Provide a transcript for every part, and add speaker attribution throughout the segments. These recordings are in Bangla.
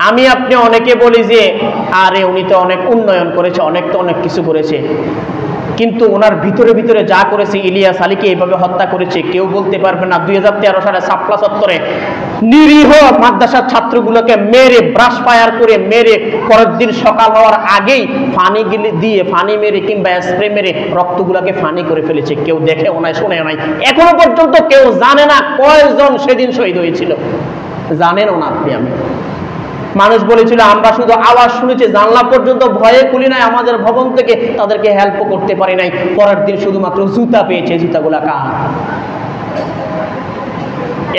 Speaker 1: আমি আপনি অনেকে বলি যে আরে উনি তো অনেক উন্নয়ন করেছে, অনেক কিছু করেছে, কিন্তু ওনার ভিতরে ভিতরে যা করেছে, ইলিয়াস আলীকে এইভাবে হত্যা করেছে, কেউ বলতে পারবে না। 2013 সালে সাপলা চত্বরে নিরীহ মাদ্রাসার ছাত্রগুলোকে মেরে, ব্রাশ ফায়ার করে মেরে, পরের দিন সকাল হওয়ার আগেই ফানি দিয়ে ফানি মেরে কিংবা স্প্রে মেরে রক্তগুলোকে ফানি করে ফেলেছে। কেউ দেখেও নাই, শুনেও নাই, এখনো পর্যন্ত কেউ জানে না কয়জন সেদিন শহীদ হয়েছিল, জানেনও না আপনি আমি। মানুষ বলেছিল আমরা শুধু আওয়াজ শুনেছি, জানলা পর্যন্ত ভয়ে খুলি নাই আমাদের ভবন থেকে, তাদেরকে হেল্প করতে পারি নাই। পরের দিন শুধুমাত্র জুতা পেয়েছে, জুতাগুলা কার?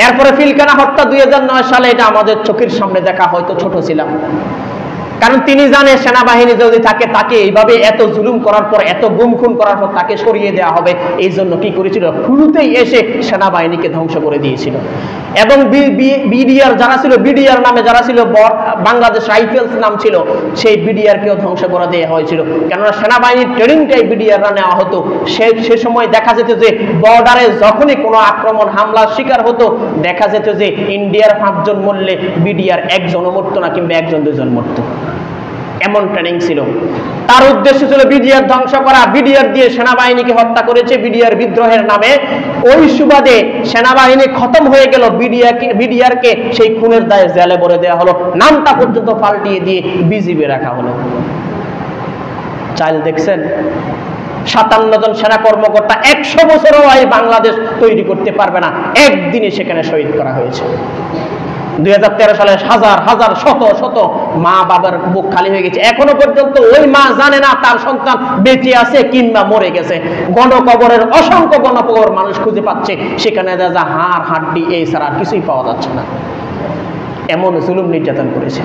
Speaker 1: এরপরে পিলখানা হত্যা 2009 সালে, এটা আমাদের চোখের সামনে দেখা, হয়তো ছোট ছিলাম, কারণ তিনি জানে সেনাবাহিনী যদি থাকে তাকে এইভাবে এত জুলুম করার পর, এত গুম খুন করার পর তাকে সরিয়ে দেওয়া হবে। এই জন্য কি করেছিল, শুরুতেই এসে সেনাবাহিনীকে ধ্বংস করে দিয়েছিল। এবং বিডিআর যারা ছিল, বিডিআর নামে যারা ছিল, বাংলাদেশ রাইফেলস নাম ছিল, সেই বিডিআর কেও ধ্বংস করে দেওয়া হয়েছিল। কেননা সেনাবাহিনীর ট্রেনিংটাই বিডিআররা নেওয়া হতো। সে সময় দেখা যেত যে বর্ডারে যখনই কোনো আক্রমণ হামলার শিকার হতো, দেখা যেত যে ইন্ডিয়ার 5 জন মরলে বিডিআর 1 জনও মরতো না, কিংবা 1 জন 2 জন মরতো। এমন ট্রেনিং ছিল। তার উদ্দেশ্য ছিল বিডিআর ধ্বংস করা। বিডিআর দিয়ে সেনাবাহিনীকে হত্যা করেছে বিডিআর বিদ্রোহের নামে। ওই সুবাদে সেনাবাহিনী খতম হয়ে গেল, বিডিআরকে সেই খুনের দায়ে জেলে ভরে দেওয়া হলো, নামটা পর্যন্ত পাল্টিয়ে দিয়ে বিজিবি রাখা হলো। চাইল দেখছেন, 57 জন সেনা কর্মকর্তা 100 বছরও এই বাংলাদেশ তৈরি করতে পারবে না, একদিনে সেখানে শহীদ করা হয়েছে। 2013 সালে হাজার হাজার শত শত মা বাবার বুক খালি হয়ে গেছে। এখনো পর্যন্ত ওই মা জানে না তার সন্তান বেঁচে আছে কিংবা মরে গেছে। গণকবরের অসংখ্য গণকবর মানুষ খুঁজে পাচ্ছে, সেখানে যা হাড় হাড্ডি এই ছাড়া কিছুই পাওয়া যাচ্ছে না। এমন জুলুম নির্যাতন করেছে।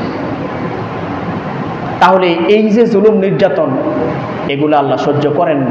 Speaker 1: তাহলে এই যে জুলুম নির্যাতন, এগুলো আল্লাহ সহ্য করেন না।